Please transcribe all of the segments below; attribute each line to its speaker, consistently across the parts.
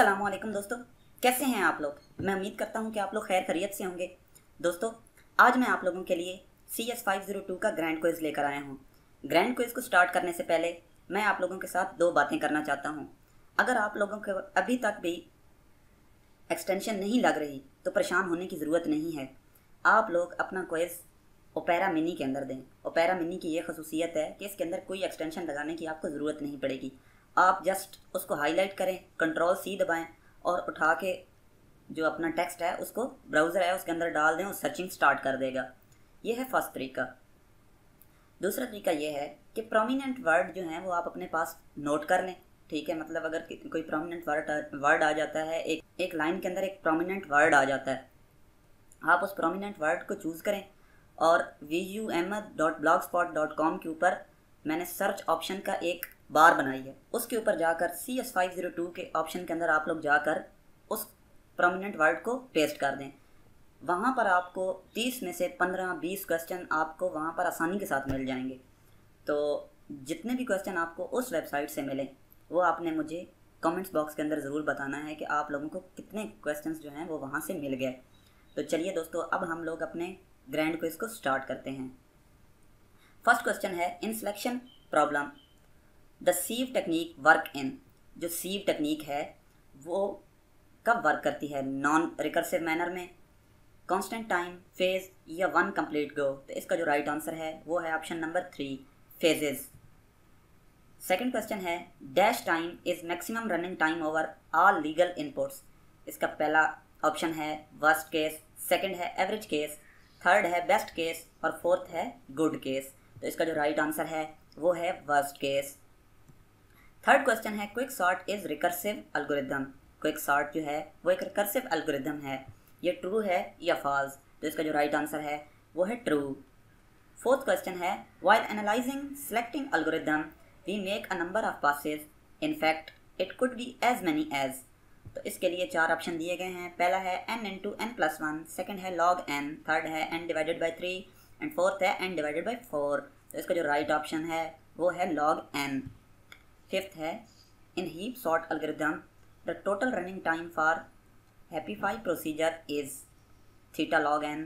Speaker 1: अस्सलामुअलैकुम दोस्तों, कैसे हैं आप लोग। मैं उम्मीद करता हूं कि आप लोग खैर खैरियत से होंगे। दोस्तों, आज मैं आप लोगों के लिए CS502 का ग्रैंड क्विज़ लेकर आया हूं। ग्रैंड क्विज़ को स्टार्ट करने से पहले मैं आप लोगों के साथ दो बातें करना चाहता हूं। अगर आप लोगों को अभी तक भी एक्सटेंशन नहीं लग रही तो परेशान होने की ज़रूरत नहीं है। आप लोग अपना क्विज़ ओपेरा मिनी के अंदर दें। ओपेरा मिनी की ये खसूसियत है कि इसके अंदर कोई एक्सटेंशन लगाने की आपको ज़रूरत नहीं पड़ेगी। आप जस्ट उसको हाईलाइट करें, Ctrl+C दबाएं और उठा के जो अपना टेक्स्ट है उसको ब्राउज़र है उसके अंदर डाल दें और सर्चिंग स्टार्ट कर देगा। ये है फर्स्ट तरीका। दूसरा तरीका ये है कि प्रोमिनेंट वर्ड जो हैं वो आप अपने पास नोट कर लें। ठीक है, मतलब अगर कोई प्रोमिनेंट वर्ड आ जाता है, एक लाइन के अंदर एक प्रोमिनेंट वर्ड आ जाता है, आप उस प्रोमिनेंट वर्ड को चूज़ करें और vumahd.blogspot.com के ऊपर मैंने सर्च ऑप्शन का एक बार बनाई है, उसके ऊपर जाकर CS502 के ऑप्शन के अंदर आप लोग जाकर उस प्रोमिनेंट वर्ड को पेस्ट कर दें। वहाँ पर आपको 30 में से 15-20 क्वेश्चन आपको वहाँ पर आसानी के साथ मिल जाएंगे। तो जितने भी क्वेश्चन आपको उस वेबसाइट से मिलें वो आपने मुझे कमेंट्स बॉक्स के अंदर ज़रूर बताना है कि आप लोगों को कितने क्वेश्चंस जो हैं वो वहाँ से मिल गए। तो चलिए दोस्तों, अब हम लोग अपने ग्रैंड क्विज़ को स्टार्ट करते हैं। फर्स्ट क्वेश्चन है, in selection problem the sieve technique work in. जो सीव टेक्निक है वो कब वर्क करती है, नॉन रिकर्सिव मैनर में, कांस्टेंट टाइम, फेज या वन कंप्लीट गो। तो इसका जो राइट आंसर है वो है option number 3, phases. Second question है, dash time is maximum running time over all legal inputs. इसका पहला ऑप्शन है वर्स्ट केस, सेकंड है एवरेज केस, थर्ड है बेस्ट केस और फोर्थ है गुड केस। तो इसका जो राइट आंसर है वो है वर्स्ट केस। थर्ड क्वेश्चन है, quick sort is recursive algorithm. Quick sort जो है वो एक रिकर्सिव एल्गोरिथम है, ये ट्रू है या फॉल्स। तो इसका जो राइट आंसर है वो है ट्रू। फोर्थ क्वेश्चन है, while analysing selecting algorithm we make a number of passes, in fact it could be as many as. तो इसके लिए 4 ऑप्शन दिए गए हैं। पहला है n × n+1, सेकंड है log n, थर्ड है n/3 एंड फोर्थ है n/4। तो इसका जो राइट ऑप्शन है वो है log n। फिफ्थ है, in heap sort algorithm the total running time for heapify procedure is theta log n,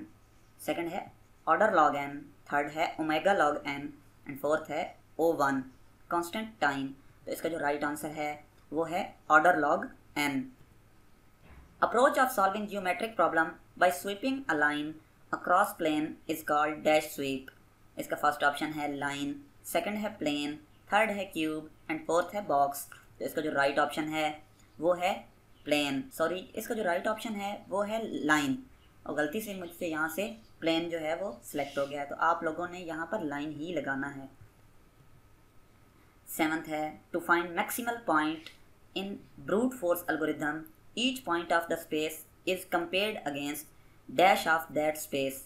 Speaker 1: second है ऑर्डर log n, थर्ड है omega log n and fourth है O1 कांस्टेंट टाइम। तो इसका जो right answer है वो है order log n। Approach of solving geometric problem by sweeping a line across plane is called dash sweep। इसका first option है line, सेकंड है plane, थर्ड है क्यूब एंड फोर्थ है बॉक्स। तो इसका जो राइट ऑप्शन है वो है plane, सॉरी इसका जो राइट ऑप्शन है वो है line, और गलती से मुझसे यहाँ से plane जो है वो सिलेक्ट हो गया है, तो आप लोगों ने यहाँ पर line ही लगाना है। सेवंथ है, to find maximal point in brute force algorithm each point of the space is compared against dash of that space,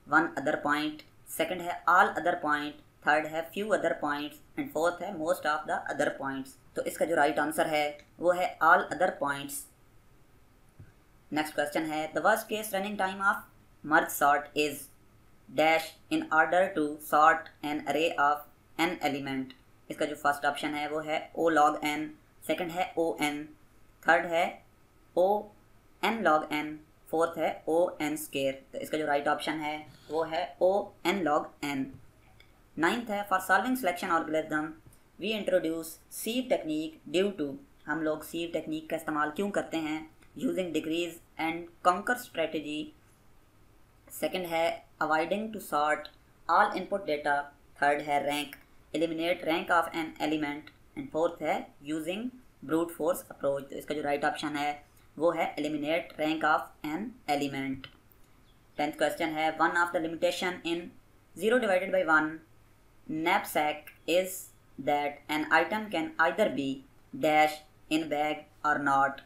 Speaker 1: one other point, second है all other point, third है few other points and fourth है most of the other points। तो इसका जो right answer है वो है all other points। Next question है, the worst case running time of merge sort is dash in order to sort an array of n element। इसका जो first option है वो है O log n, सेकंड है On, थर्ड है O n log n, fourth है O n square. तो इसका जो राइट ऑप्शन है वो है O n log n। Ninth है, for solving selection algorithm we introduce sieve technique due to. हम लोग सीव टेक्निक का इस्तेमाल क्यों करते हैं, using decrease and conquer strategy. Second है avoiding to sort all input data, third है rank, eliminate rank of an element and fourth है यूजिंग ब्रूट फोर्स अप्रोच। तो इसका जो राइट ऑप्शन है वो है eliminate rank of an element. Tenth question है, one of the limitation in 0/1 knapsack is that an item can either be dash in bag or not।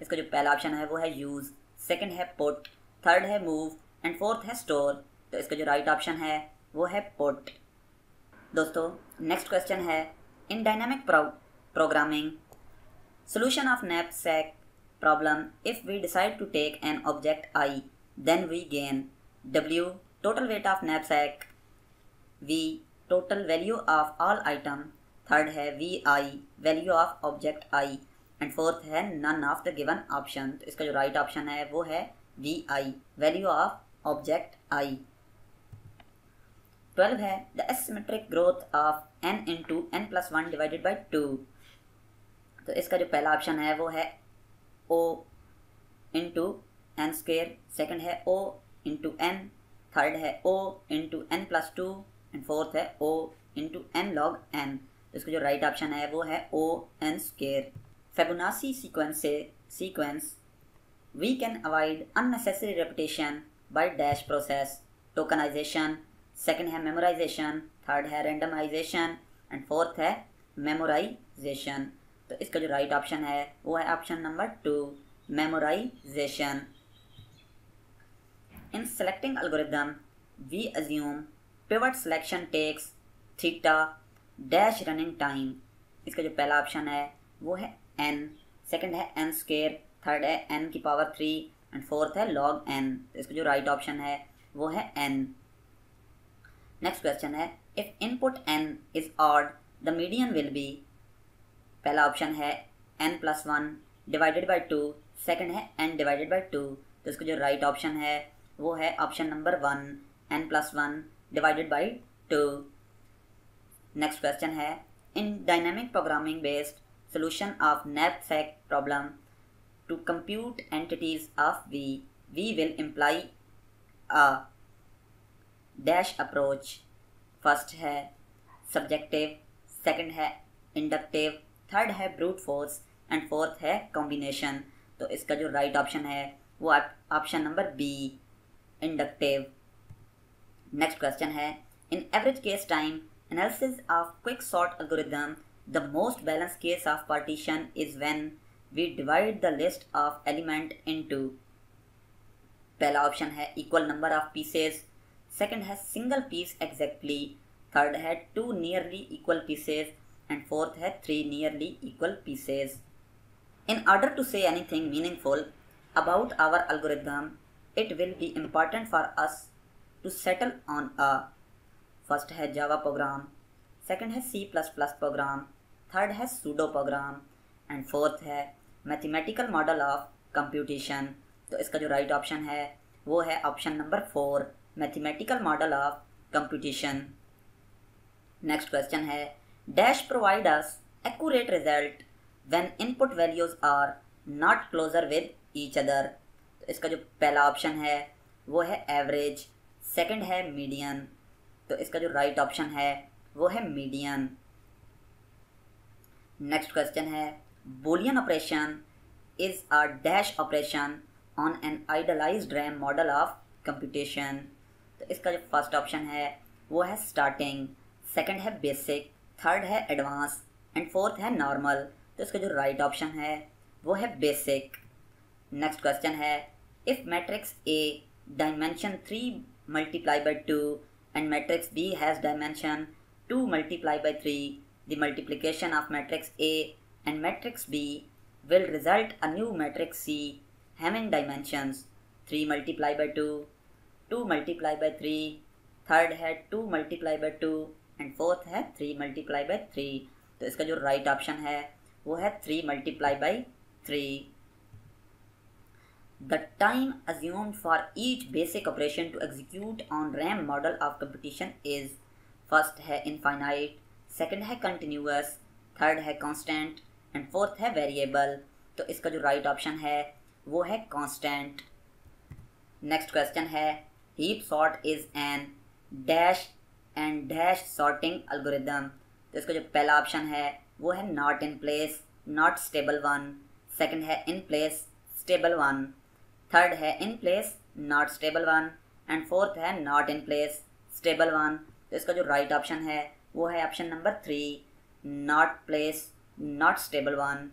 Speaker 1: इसका जो पहला ऑप्शन है वो है यूज, सेकंड है पुट, थर्ड है मूव एंड फोर्थ है स्टोर। तो इसका जो राइट ऑप्शन है वो है पुट। दोस्तों, नेक्स्ट क्वेश्चन है, इन dynamic programming solution of knapsack problem, if we decide to take an object I, then we gain W total weight of knapsack, V total value of all item, third है VI value of object I and fourth है none of the given option. तो इसका जो right option है वो है V I, value of object I. 12 है the asymptotic growth of n into n plus one divided by 2। तो इसका जो पहला ऑप्शन है वो है o into n square, second है o इंटू एन, थर्ड है o into n plus two and fourth है o into n log n. तो इसका जो राइट ऑप्शन है वो है o n square. Fibonacci sequence we can avoid unnecessary repetition by dash process, tokenization, second है memorization, third है randomization and fourth है मेमोराइजेशन। तो इसका जो राइट ऑप्शन है वो है option number 2, memorization. In selecting algorithm we assume pivot selection takes theta dash running time. इसका जो पहला ऑप्शन है वो है n, सेकंड है n स्क्वेयर, थर्ड है n की पावर 3 एंड फोर्थ है log n। तो इसका जो राइट ऑप्शन है वो है n। नेक्स्ट क्वेश्चन है if input n is odd the median will be. पहला ऑप्शन है n plus one divided by 2, second है n डिवाइडेड बाई 2। तो इसका जो राइट ऑप्शन है वो है option number 1, n plus one divided by 2। Next question है in dynamic programming based solution of knapsack problem to compute entities of V will imply a dash approach। First है subjective, second है inductive, third है brute force and fourth है combination. तो इसका जो right option है वो option number B, inductive. Next question है in average case time analysis of quick sort algorithm the most balanced case of partition is when we divide the list of element into। पहला option है equal number of pieces, second है single piece exactly, third है 2 nearly equal pieces and fourth है 3 nearly equal pieces। In order to say anything meaningful about our algorithm, it will be important for us to settle on a। First है Java program, second है C++ program, third है pseudo program and fourth है mathematical model of computation. तो इसका जो right option है वो है option number 4, mathematical model of computation. Next question है dash provide us accurate result when input values are not closer with each other. तो इसका जो पहला ऑप्शन है वो है एवरेज, सेकंड है मीडियन। तो इसका जो राइट ऑप्शन है वो है मीडियन। नेक्स्ट क्वेश्चन है Boolean operation is a dash operation on an idealised RAM model of computation. तो इसका जो फर्स्ट ऑप्शन है वो है स्टार्टिंग, सेकंड है बेसिक, थर्ड है एडवांस एंड फोर्थ है नॉर्मल। तो इसका जो राइट ऑप्शन है वो है बेसिक। नेक्स्ट क्वेश्चन है if matrix A dimension 3 multiply by 2 and matrix B has dimension 2 multiplied by 3, the multiplication of matrix A and matrix B will result a new matrix C having dimensions 3 multiplied by 2, 2 multiplied by 3, third है 2 multiplied by 2 and fourth है 3 multiplied by 3। तो इसका जो right option है वो है 3 multiplied by 3। The time assumed for each basic operation to execute on RAM model of computation is। First है infinite, second है कंटिन्यूअस, थर्ड है कांस्टेंट एंड फोर्थ है वेरिएबल। तो इसका जो राइट ऑप्शन है वो है कांस्टेंट। नेक्स्ट क्वेश्चन है heap sort is an dash and dash sorting algorithm. तो इसका जो पहला ऑप्शन है वो है not in place not stable one, second है in place stable one, third है in place not stable one and fourth है not in place stable one. तो इसका जो राइट ऑप्शन है वो है option number 3, not place not stable one.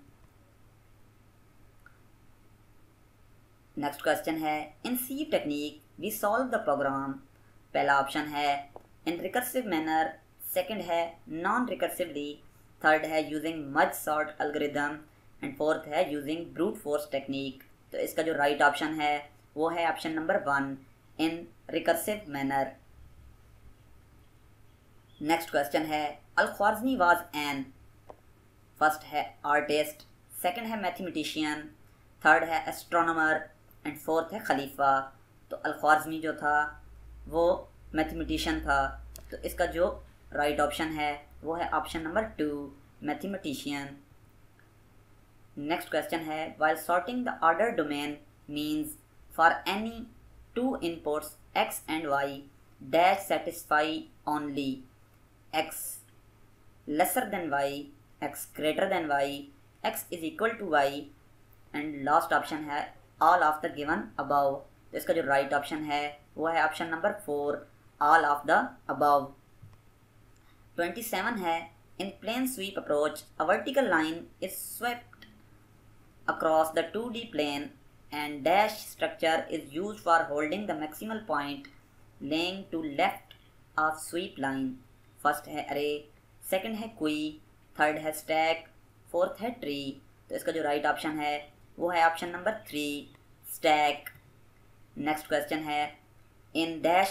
Speaker 1: Next question है in sieve technique we solve the program. पहला ऑप्शन है इन रिकर्सिव मैनर, सेकंड है नॉन रिकर्सिवली, थर्ड है using merge sort algorithm and fourth है using brute force technique. तो इसका जो right option है वो है option number 1, in recursive manner. Next question है अल-ख्वारिज़मी वाज एन। फर्स्ट है आर्टिस्ट, सेकंड है मैथमेटिशियन, थर्ड है एस्ट्रोनॉमर एंड फोर्थ है खलीफा। तो अल-ख्वारिज़मी जो था वो मैथमेटिशियन था, तो इसका जो राइट ऑप्शन है वो है option number 2 mathematician. Next question है while sorting the order domain means for any two inputs x and y dash satisfy only x lesser than y, x greater than y, x is equal to y and last option है all of the given above. तो इसका जो right option है वो है option number 4 all of the above. 27 है in plane sweep approach a vertical line is swept across the 2D plane and dash structure is used for holding the maximal point lying to left of sweep line. First है array, second है क्वी, third है stack, fourth है tree. तो इसका जो right option है वो है option number 3 stack. Next question है in dash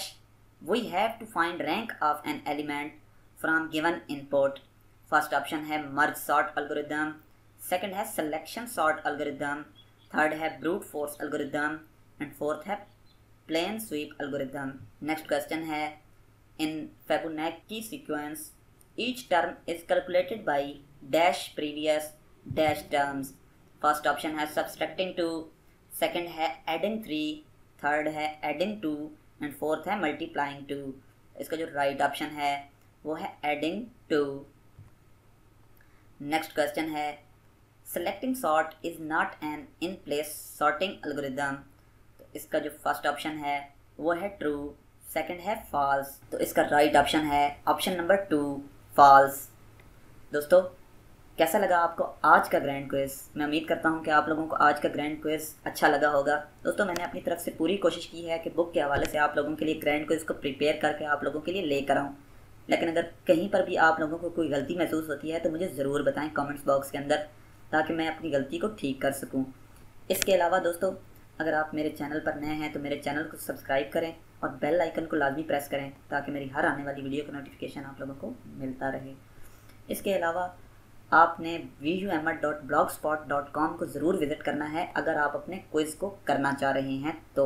Speaker 1: we have to find rank of an element from given input. First option है मर्ज सॉर्ट एल्गोरिदम, सेकंड है सिलेक्शन सॉर्ट एल्गोरिदम, थर्ड है brute force algorithm and fourth है plane sweep algorithm. Next question है in Fibonacci sequence each term is calculated by dash previous dash terms. First option है subtracting 2, second है adding 3, third है adding 2 and fourth है multiplying 2। इसका जो right option है वो है एडिंग 2। नेक्स्ट क्वेश्चन है selecting sort is not an in place sorting algorithm. तो इसका जो फर्स्ट ऑप्शन है वो है ट्रू, सेकंड है फॉल्स। तो इसका राइट ऑप्शन है ऑप्शन नंबर 2 फॉल्स। दोस्तों कैसा लगा आपको आज का ग्रैंड क्विज़? मैं उम्मीद करता हूं कि आप लोगों को आज का ग्रैंड क्विज़ अच्छा लगा होगा। दोस्तों मैंने अपनी तरफ से पूरी कोशिश की है कि बुक के हवाले से आप लोगों के लिए ग्रैंड क्विज़ को प्रिपेयर करके आप लोगों के लिए लेकर आऊँ, लेकिन अगर कहीं पर भी आप लोगों को कोई गलती महसूस होती है तो मुझे ज़रूर बताएं कमेंट्स बॉक्स के अंदर, ताकि मैं अपनी गलती को ठीक कर सकूँ। इसके अलावा दोस्तों अगर आप मेरे चैनल पर नए हैं तो मेरे चैनल को सब्सक्राइब करें और बेल आइकन को लाजमी प्रेस करें ताकि मेरी हर आने वाली वीडियो का नोटिफिकेशन आप लोगों को मिलता रहे। इसके अलावा आपने vuhammed.blogspot.com को ज़रूर विज़िट करना है अगर आप अपने क्विज़ को करना चाह रहे हैं तो।